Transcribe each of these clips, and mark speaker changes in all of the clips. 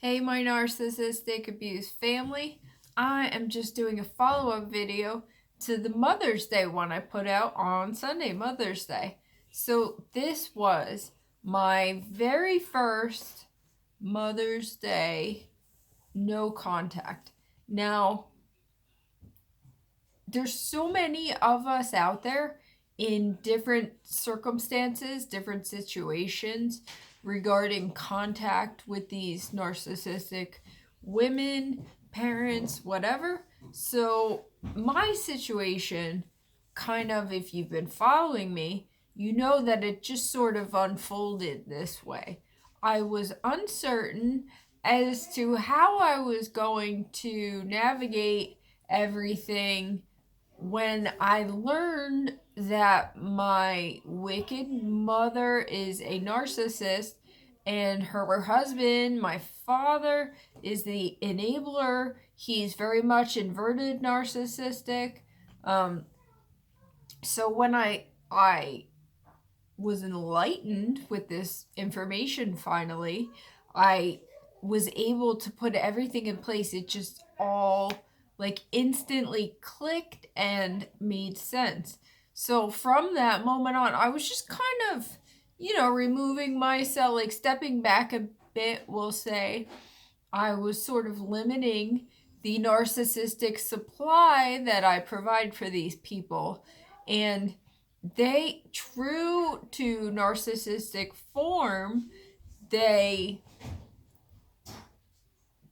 Speaker 1: Hey, my narcissistic abused family. I am just doing a follow-up video to the Mother's Day one I put out on Sunday, Mother's Day. So this was my very first Mother's Day no contact. Now, there's so many of us out there in different circumstances, different situations regarding contact with these narcissistic women, parents, whatever. So, my situation, kind of, if you've been following me, you know that it just sort of unfolded this way. I was uncertain as to how I was going to navigate everything when I learned that my wicked mother is a narcissist and her husband, my father, is the enabler. He's very much inverted narcissistic. So when I was enlightened with this information finally, I was able to put everything in place. It just all instantly clicked and made sense. So from that moment on, I was just kind of, removing myself, stepping back a bit, we'll say. I was sort of limiting the narcissistic supply that I provide for these people. And they, true to narcissistic form, they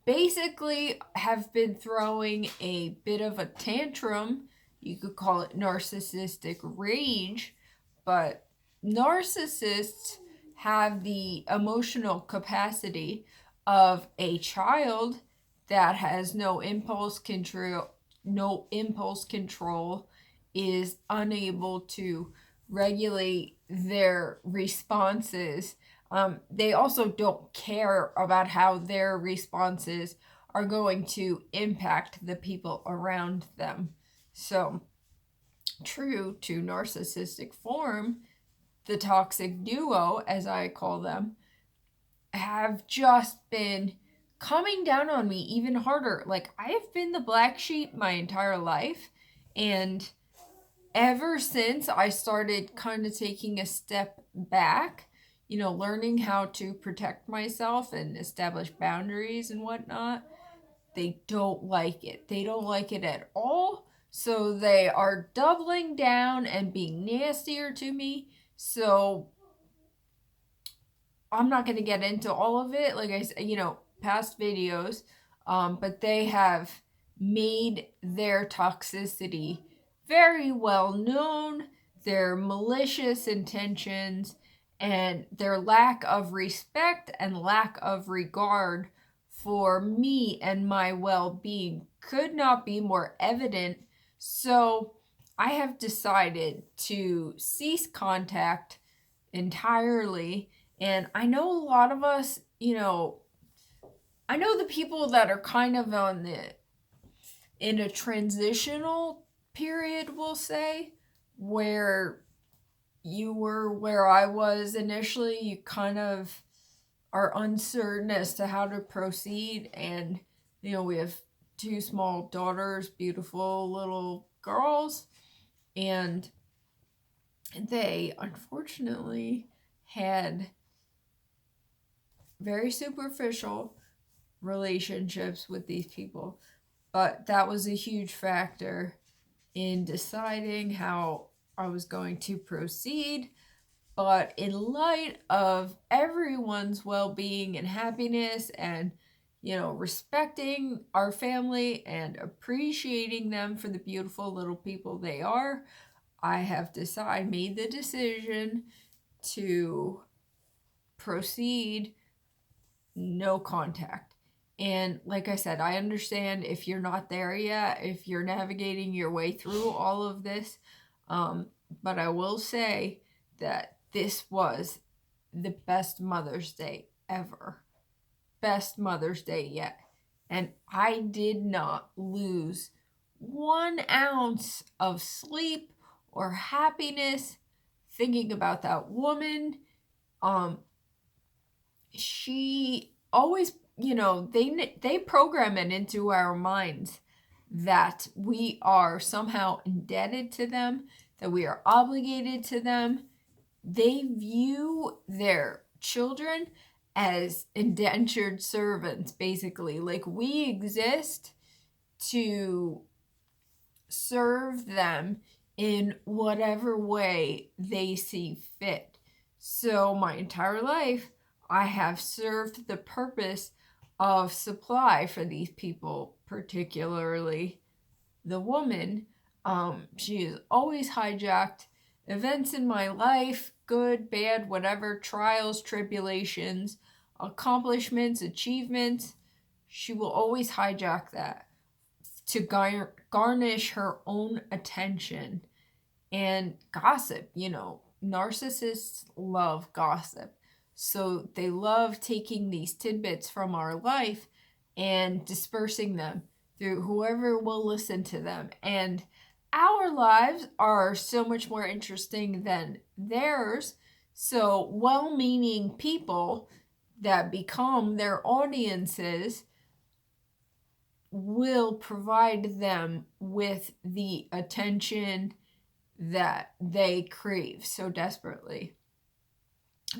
Speaker 1: basically have been throwing a bit of a tantrum. You could call it narcissistic rage, but narcissists have the emotional capacity of a child that has no impulse control, is unable to regulate their responses. They also don't care about how their responses are going to impact the people around them. So, true to narcissistic form, the toxic duo, as I call them, have just been coming down on me even harder. I have been the black sheep my entire life, and ever since I started kind of taking a step back, learning how to protect myself and establish boundaries and whatnot, they don't like it. They don't like it at all. So they are doubling down and being nastier to me. So I'm not going to get into all of it, like I said, past videos, but they have made their toxicity very well known, their malicious intentions, and their lack of respect and lack of regard for me and my well-being could not be more evident. So I have decided to cease contact entirely. And I know a lot of us, I know the people that are kind of in a transitional period, we'll say, where you were where I was initially. You kind of are uncertain as to how to proceed. And, we have two small daughters, beautiful little girls, and they unfortunately had very superficial relationships with these people. But that was a huge factor in deciding how I was going to proceed. But in light of everyone's well-being and happiness and, respecting our family and appreciating them for the beautiful little people they are, I made the decision to proceed no contact. And like I said, I understand if you're not there yet, if you're navigating your way through all of this. But I will say that this was the best Mother's Day ever. Best Mother's Day yet. And I did not lose 1 ounce of sleep or happiness thinking about that woman. She always, they program it into our minds that we are somehow indebted to them, that we are obligated to them. They view their children as indentured servants, basically. Like, we exist to serve them in whatever way they see fit. So my entire life, I have served the purpose of supply for these people, particularly the woman. She has always hijacked events in my life, good, bad, whatever, trials, tribulations, accomplishments, achievements. She will always hijack that to garnish her own attention. And gossip, narcissists love gossip. So they love taking these tidbits from our life and dispersing them through whoever will listen to them. And our lives are so much more interesting than theirs. So well-meaning people that become their audiences will provide them with the attention that they crave so desperately,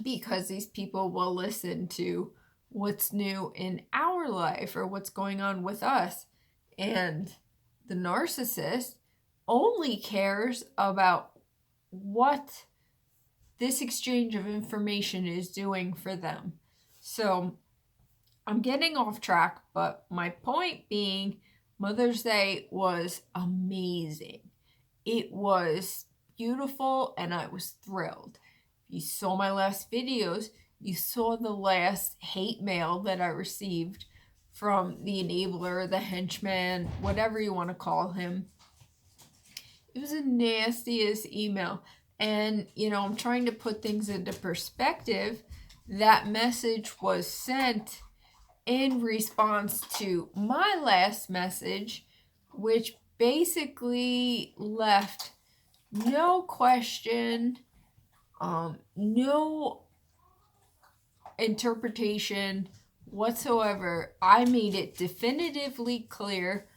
Speaker 1: because these people will listen to what's new in our life or what's going on with us. And the narcissist only cares about what this exchange of information is doing for them. So I'm getting off track, but my point being, Mother's Day was amazing. It was beautiful and I was thrilled. If you saw my last videos, you saw the last hate mail that I received from the enabler, the henchman, whatever you want to call him. It was the nastiest email. And, I'm trying to put things into perspective. That message was sent in response to my last message, which basically left no question, no interpretation whatsoever. I made it definitively clear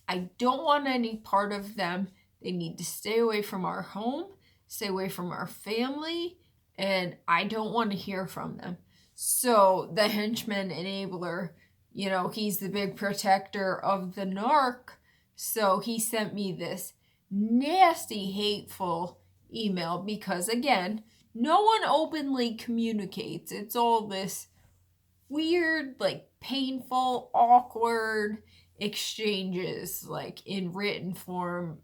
Speaker 1: I don't want any part of them. They need to stay away from our home, stay away from our family, and I don't want to hear from them. So the henchman enabler, he's the big protector of the narc. So he sent me this nasty, hateful email because, again, no one openly communicates. It's all this weird, painful, awkward exchanges, in written form,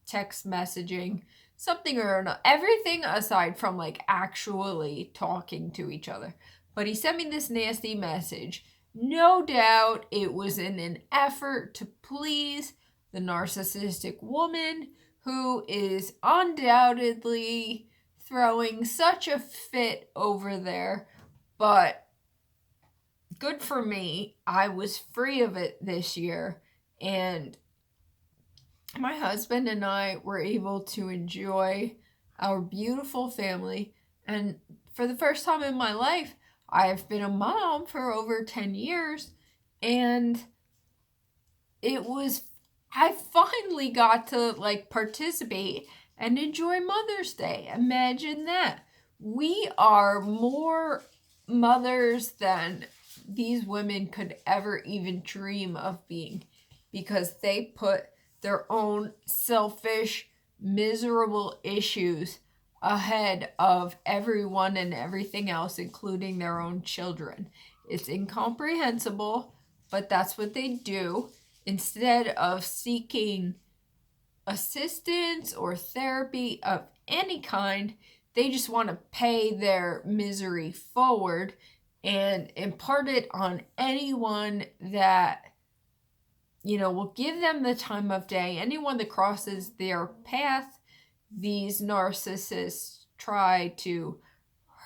Speaker 1: text messaging, something or another. Everything aside from, actually talking to each other. But he sent me this nasty message. No doubt it was in an effort to please the narcissistic woman who is undoubtedly throwing such a fit over there. But good for me. I was free of it this year. And my husband and I were able to enjoy our beautiful family. And for the first time in my life, I've been a mom for over 10 years. And I finally got to participate and enjoy Mother's Day. Imagine that. We are more mothers than these women could ever even dream of being, because they put their own selfish, miserable issues ahead of everyone and everything else, including their own children. It's incomprehensible, but that's what they do. Instead of seeking assistance or therapy of any kind, they just want to pay their misery forward and impart it on anyone that will give them the time of day. Anyone that crosses their path, these narcissists try to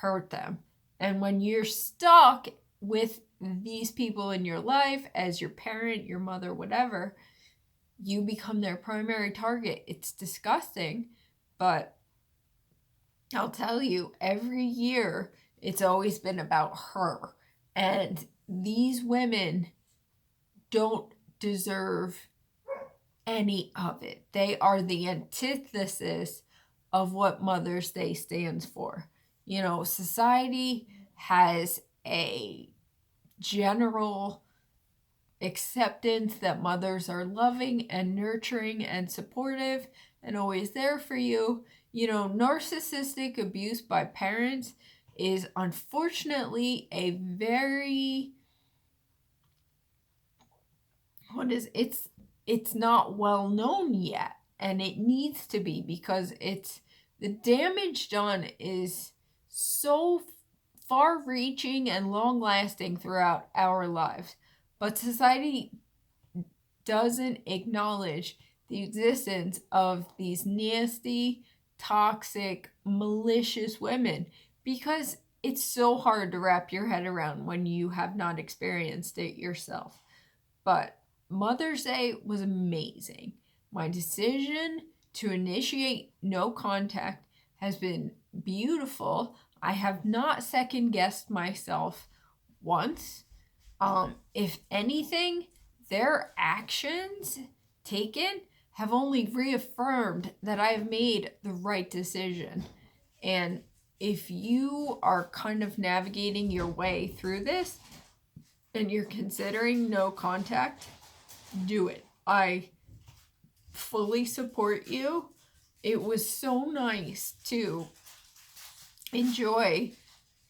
Speaker 1: hurt them. And when you're stuck with these people in your life as your parent, your mother, whatever, you become their primary target. It's disgusting, but I'll tell you, every year it's always been about her. And these women don't deserve any of it. They are the antithesis of what Mother's Day stands for. You know, society has a general acceptance that mothers are loving and nurturing and supportive and always there for you. You know, narcissistic abuse by parents is unfortunately a very it's not well known yet, and it needs to be, because it's the damage done is so far reaching and long lasting throughout our lives. But society doesn't acknowledge the existence of these nasty, toxic, malicious women, because it's so hard to wrap your head around when you have not experienced it yourself. But Mother's Day was amazing. My decision to initiate no contact has been beautiful. I have not second guessed myself once. If anything, their actions taken have only reaffirmed that I've made the right decision. And if you are kind of navigating your way through this and you're considering no contact, do it. I fully support you. It was so nice to enjoy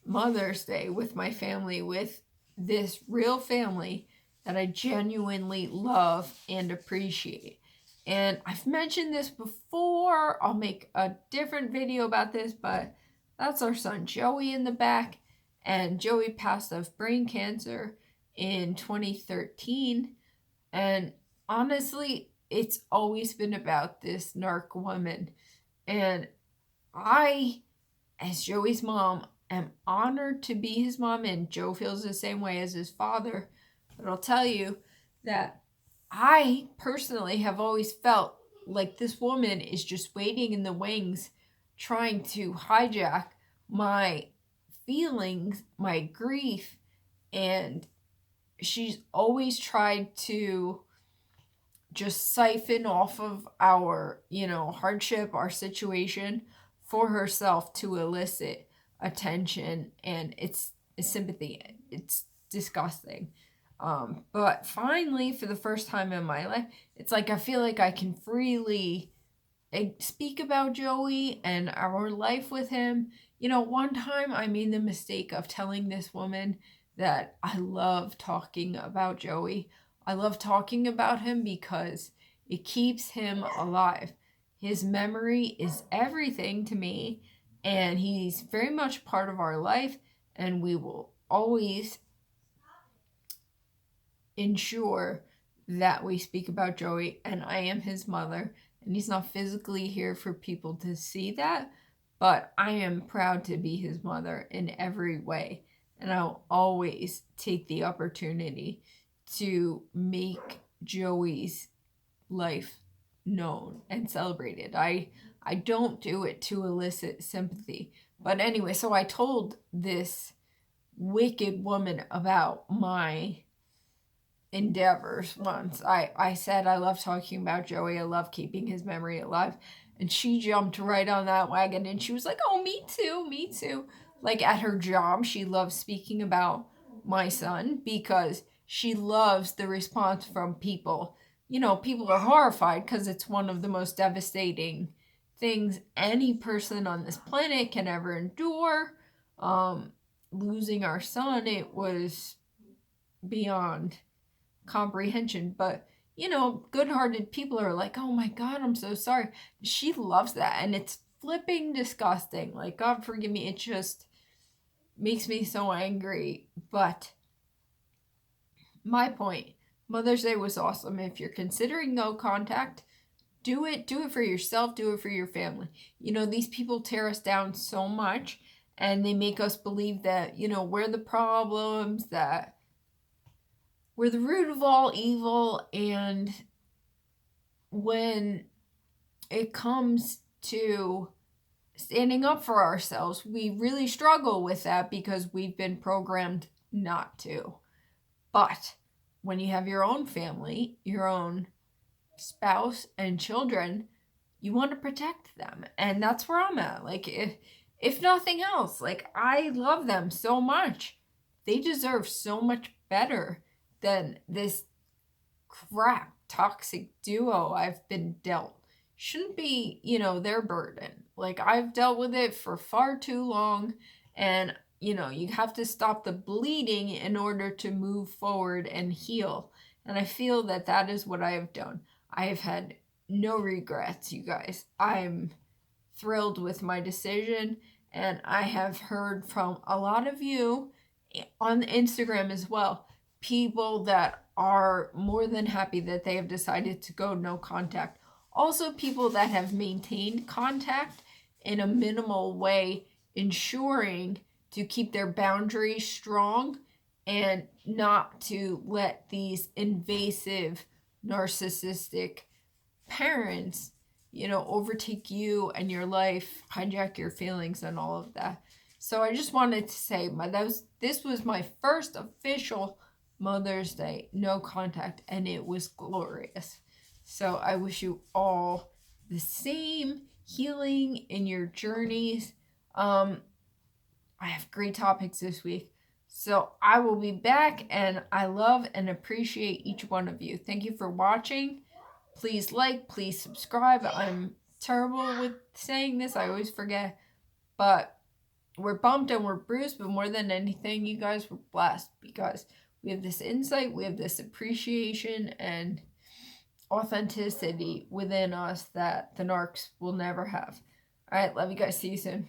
Speaker 1: Mother's Day with my family, with this real family that I genuinely love and appreciate. And I've mentioned this before. I'll make a different video about this, but that's our son Joey in the back. And Joey passed of brain cancer in 2013. And honestly, it's always been about this narc woman. And I, as Joey's mom, am honored to be his mom, and Joe feels the same way as his father. But I'll tell you that I personally have always felt like this woman is just waiting in the wings, trying to hijack my feelings, my grief, and she's always tried to just siphon off of our, hardship, our situation for herself to elicit attention and it's sympathy. It's disgusting. But finally, for the first time in my life, it's like I feel like I can freely speak about Joey and our life with him. One time I made the mistake of telling this woman that I love talking about Joey. I love talking about him because it keeps him alive. His memory is everything to me, and he's very much part of our life, and we will always ensure that we speak about Joey, and I am his mother, and he's not physically here for people to see that, but I am proud to be his mother in every way, and I'll always take the opportunity to make Joey's life known and celebrated. I don't do it to elicit sympathy. But anyway, so I told this wicked woman about my endeavors once. I said I love talking about Joey. I love keeping his memory alive. And she jumped right on that wagon and she was like, oh, me too, me too. Like at her job, she loves speaking about my son because she loves the response from people. People are horrified because it's one of the most devastating things any person on this planet can ever endure. Losing our son, it was beyond comprehension. But, good-hearted people are like, oh my God, I'm so sorry. She loves that. And it's flipping disgusting. Like, God forgive me. It just makes me so angry. But my point, Mother's Day was awesome. If you're considering no contact, do it for yourself, do it for your family. These people tear us down so much and they make us believe that, we're the problems, that we're the root of all evil. And when it comes to standing up for ourselves, we really struggle with that because we've been programmed not to. But when you have your own family, your own spouse and children, you want to protect them. And that's where I'm at. Like, if nothing else, like, I love them so much. They deserve so much better than this crap toxic duo I've been dealt. Shouldn't be, their burden. Like, I've dealt with it for far too long, and you have to stop the bleeding in order to move forward and heal. And I feel that that is what I have done. I have had no regrets, you guys. I'm thrilled with my decision, and I have heard from a lot of you on Instagram as well, people that are more than happy that they have decided to go no contact. Also, people that have maintained contact in a minimal way, ensuring to keep their boundaries strong and not to let these invasive, narcissistic parents, overtake you and your life, hijack your feelings and all of that. So I just wanted to say this was my first official Mother's Day no contact, and it was glorious. So I wish you all the same healing in your journeys. I have great topics this week. So I will be back, and I love and appreciate each one of you. Thank you for watching. Please like, please subscribe. I'm terrible with saying this. I always forget. But we're bumped and we're bruised, but more than anything, you guys were blessed because we have this insight, we have this appreciation and authenticity within us that the narcs will never have. All right, love you guys. See you soon.